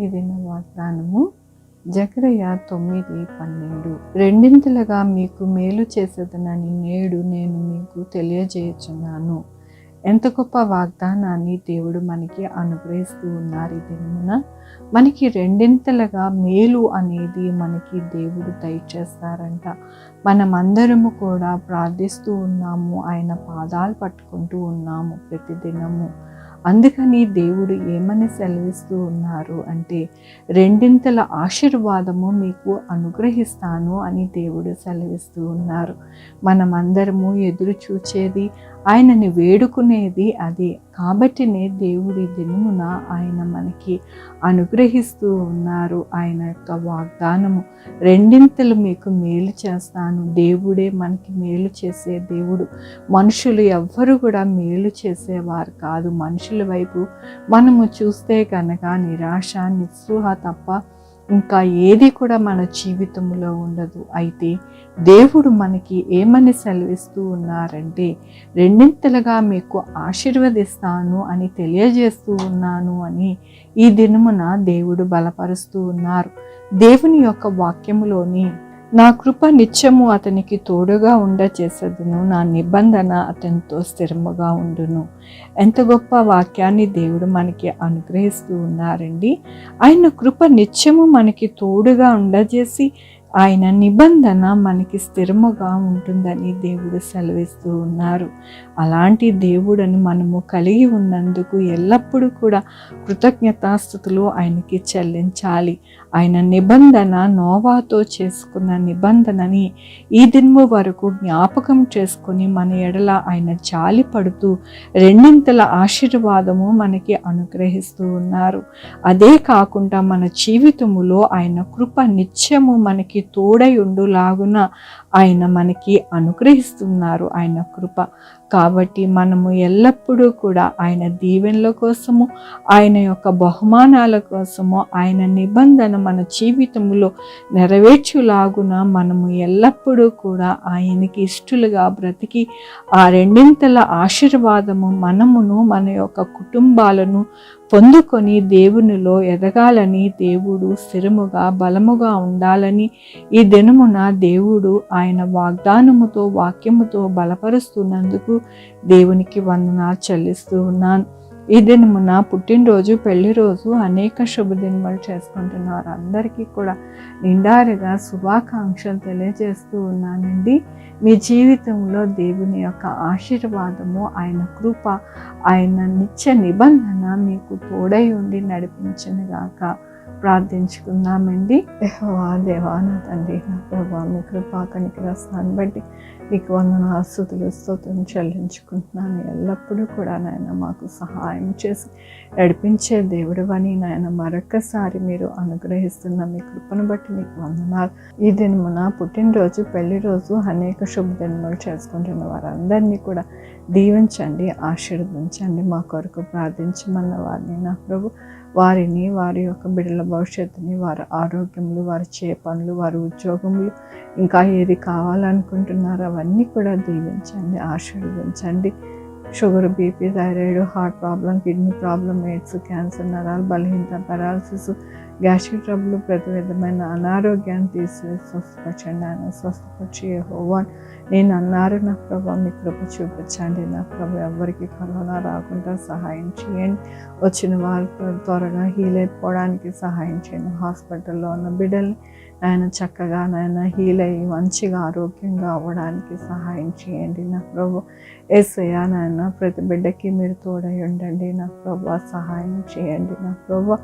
ఇది నా వాగ్దానము. జకరియా 9:12. రెండింతలుగా మీకు మేలు చేసేదనని నేడు నేను మీకు తెలియజేయుచున్నాను. ఎంత గొప్ప వాగ్దానాన్ని దేవుడు మనకి అనుగ్రహిస్తూ ఉన్నారు. ఈ దినమున మనకి రెండింతలుగా మేలు అనేది మనకి దేవుడు దయచేస్తారంట. మనమందరము కూడా ప్రార్థిస్తూ ఉన్నాము, ఆయన పాదాలు పట్టుకుంటూ ఉన్నాము ప్రతిదినము. అందుకని దేవుడు ఏమని సెలవిస్తూ ఉన్నారు అంటే, రెండింతల ఆశీర్వాదము మీకు అనుగ్రహిస్తాను అని దేవుడు సెలవిస్తూ ఉన్నారు. మనమందరము ఎదురు చూచేది, ఆయనని వేడుకునేది అది. కాబట్టినే దేవుడి దినమున ఆయన మనకి అనుగ్రహిస్తూ ఉన్నారు ఆయన యొక్క వాగ్దానము. రెండింతలు మీకు మేలు చేస్తాను. దేవుడే మనకి మేలు చేసే దేవుడు. మనుషులు ఎవ్వరు కూడా మేలు చేసేవారు కాదు. మనుషుల వైపు మనము చూస్తే కనుక నిరాశ, నిస్పృహ తప్ప ఇంకా ఏది కూడా మన జీవితంలో ఉండదు. అయితే దేవుడు మనకి ఏమని సెలవిస్తూ ఉన్నారంటే, రెండింతలుగా మీకు ఆశీర్వదిస్తాను అని తెలియజేస్తూ ఉన్నాను అని ఈ దినమున దేవుడు బలపరుస్తూ ఉన్నారు. దేవుని యొక్క వాక్యములోని నా కృప నిత్యము అతనికి తోడుగా చేసేదును, నా నిబంధన అతనితో స్థిరముగా ఉండును. ఎంత గొప్ప వాక్యాన్ని దేవుడు మనకి అనుగ్రహిస్తూ ఉన్నారండి. ఆయన కృప నిత్యము మనకి తోడుగా ఉండజేసి ఆయన నిబంధన మనకి స్థిరముగా ఉంటుందని దేవుడు సెలవిస్తూ ఉన్నారు. అలాంటి దేవుడని మనము కలిగి ఉన్నందుకు ఎల్లప్పుడూ కూడా కృతజ్ఞతాస్తుతులు ఆయనకి చెల్లించాలి. ఆయన నిబంధన, నోవాతో చేసుకున్న నిబంధనని ఈ దినము వరకు జ్ఞాపకం చేసుకొని మన ఎడల ఆయన జాలి పడుతూ రెండింతల ఆశీర్వాదము మనకి అనుగ్రహిస్తూ ఉన్నారు. అదే కాకుండా మన జీవితములో ఆయన కృప నిత్యము మనకి తోడై ఉండులాగున ఆయన మనకి అనుగ్రహిస్తున్నారు ఆయన కృప. కాబట్టి మనము ఎల్లప్పుడూ కూడా ఆయన దీవెనల కోసము, ఆయన యొక్క బహుమానాల కోసము, ఆయన నిబంధన మన జీవితంలో నెరవేర్చులాగున మనము ఎల్లప్పుడూ కూడా ఆయనకి ఇష్టలుగా బ్రతికి ఆ రెండింతల ఆశీర్వాదము మనమును మన యొక్క కుటుంబాలను పొందుకొని దేవునిలో ఎదగాలని, దేవుడు స్థిరముగా బలముగా ఉండాలని ఈ దినమున దేవుడు ఆయన వాగ్దానముతో, వాక్యముతో బలపరుస్తున్నందుకు దేవునికి వందనాలు చెల్లిస్తూ ఉన్నాను. ఈ దినమున పుట్టినరోజు, పెళ్లి రోజు, అనేక శుభదినములు చేసుకుంటున్నారు. అందరికీ కూడా నిండారుగా శుభాకాంక్షలు తెలియజేస్తూ ఉన్నానండి. మీ జీవితంలో దేవుని యొక్క ఆశీర్వాదము, ఆయన కృప, ఆయన నిత్య నిబంధన మీకు తోడై ఉండి నడిపించునుగాక. ప్రార్థించుకుందామండి. యెహోవా దేవా, నా తండ్రి, నా ప్రభువా, మీ కృపా కనికరాన్ని బట్టి మీకు వందనాలు, స్తుతులు, స్తోత్రం చెల్లించుకుంటున్నాను. ఎల్లప్పుడూ కూడా నాయన మాకు సహాయం చేసి నడిపించే దేవుడు అని నాయన మరొక్కసారి మీరు అనుగ్రహిస్తున్న మీ కృపను బట్టి మీకు వందనాలు. ఈ దినమున పుట్టినరోజు, పెళ్లి రోజు, అనేక శుభదినములు చేసుకుంటున్న వారందరినీ కూడా దీవించండి, ఆశీర్వదించండి. మా కొరకు ప్రార్థించమన్న వారిని నా ప్రభు, వారిని, వారి యొక్క బిడ్డల భవిష్యత్తుని, వారి ఆరోగ్యములు, వారి పనులు, వారి ఉద్యోగములు, ఇంకా ఏది కావాలనుకుంటున్నారో అవన్నీ కూడా దీవించండి, ఆశీర్వదించండి. Sugar, BP, thyroid, heart problem, kidney problem, AIDS, cancer, నరాలు బలహీనత, పారాలసిస్, గ్యాస్ట్రిక్ ట్రబుల్, ప్రతి విధమైన అనారోగ్యాన్ని తీసివేసి స్వస్థపరచండి. ఆయన స్వస్థపరిచి యెహోవా నేను అన్నారు నా ప్రభు, మీ కృప చూపించండి. నా ప్రభు, ఎవరికి కరోనా రాకుండా సహాయం చేయండి. వచ్చిన వాళ్ళకు త్వరగా హీల్ అయిపోవడానికి సహాయం చేయండి. హాస్పిటల్లో ఉన్న బిడ్డల్ని ఆయన చక్కగా నాయన హీల్ అయ్యి మంచిగా ఆరోగ్యంగా అవ్వడానికి సహాయం చేయండి. నా ప్రభు యేసయ్యా, నాయన ప్రతి బిడ్డకి మీరు తోడై ఉండండి. నా ప్రభు సహాయం చేయండి. నా ప్రభు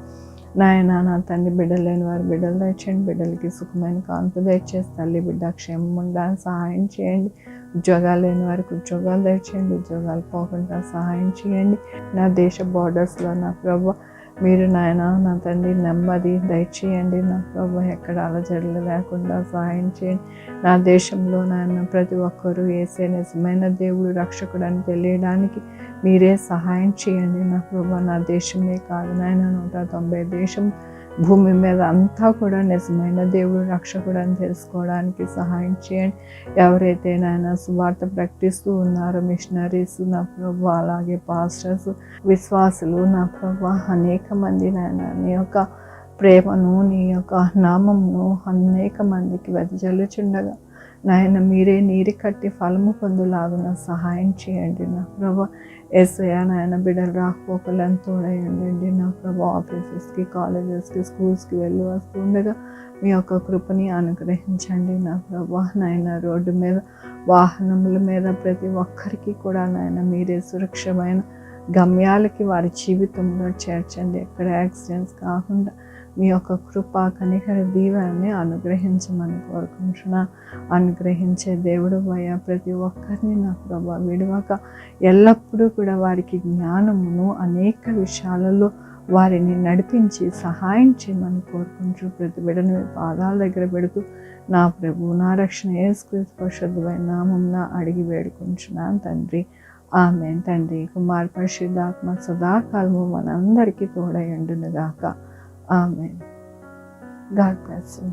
నాయన, నా తండ్రి, బిడ్డలు లేని వారి బిడ్డలు దయచేయండి. బిడ్డలకి సుఖమైన కాన్పు దయచేసి తల్లి బిడ్డ క్షేమం ఉండడానికి సహాయం చేయండి. ఉద్యోగాలు లేని వారికి ఉద్యోగాలు దయచేయండి. ఉద్యోగాలు పోకుండా సహాయం చేయండి. నా దేశ బార్డర్స్లో నా ప్రభు మీరు నాయన, నా తండ్రి నెమ్మది దయచేయండి. నా ప్రభు ఎక్కడ అలజడులు లేకుండా సహాయం చేయండి. నా దేశంలో నాయన ప్రతి ఒక్కరూ యేసే నిజమైన దేవుడు, రక్షకుడు అని తెలియడానికి మీరే సహాయం చేయండి. నా ప్రభు నా దేశమే కాదు నాయన, 190 దేశం భూమి మీద అంతా కూడా నిజమైన దేవుడు, రక్షకుడు అని తెలుసుకోవడానికి సహాయం చేయండి. ఎవరైతే నాయన సువార్త ప్రకటిస్తూ ఉన్నారో మిషనరీస్ నా ప్రభు, అలాగే పాస్టర్స్, విశ్వాసులు నా ప్రభు, అనేక మంది నాయన నీ యొక్క ప్రేమను, నీ యొక్క నామమును అనేక మందికి వెదజల్లుచుండగా నాయన మీరే నీరు కట్టి ఫలము పొందులాగున సహాయం చేయండి నా ప్రభా. యేసయ్య నాయన బిడ్డలు రాకపోకలను తోడయండి నా ప్రభా. ఆఫీసెస్కి, కాలేజెస్కి, స్కూల్స్కి వెళ్ళి వస్తుండగా మీ యొక్క కృపని అనుగ్రహించండి నా ప్రభా. నాయన రోడ్డు మీద, వాహనముల మీద ప్రతి ఒక్కరికి కూడా నాయన మీరే సురక్షమైన గమ్యాలకి వారి జీవితంలో చేర్చండి. ఎక్కడ యాక్సిడెంట్స్ కాకుండా మీ యొక్క కృప, కనికర దీవెనని అనుగ్రహించమని కోరుకుంటున్నా. అనుగ్రహించే దేవుడు అయ్యా, ప్రతి ఒక్కరిని నా ప్రభా విడవక ఎల్లప్పుడూ కూడా వారికి జ్ఞానమును అనేక విషయాలలో వారిని నడిపించి సహాయం చేయమని కోరుకుంటూ ప్రతి బిడ్డను మీ పాదాల దగ్గర పెడుతూ నా ప్రభు, నా రక్షణ యేసుక్రీస్తు పరిశుద్ధమైన నామమున అడిగి వేడుకుంటున్నాను తండ్రి. ఆమేన్. తండ్రి, కుమార్, పరిశుద్ధాత్మ సదాకాలము మనందరికీ తోడై ఉండునుగాక. ఆమేన్. God bless you.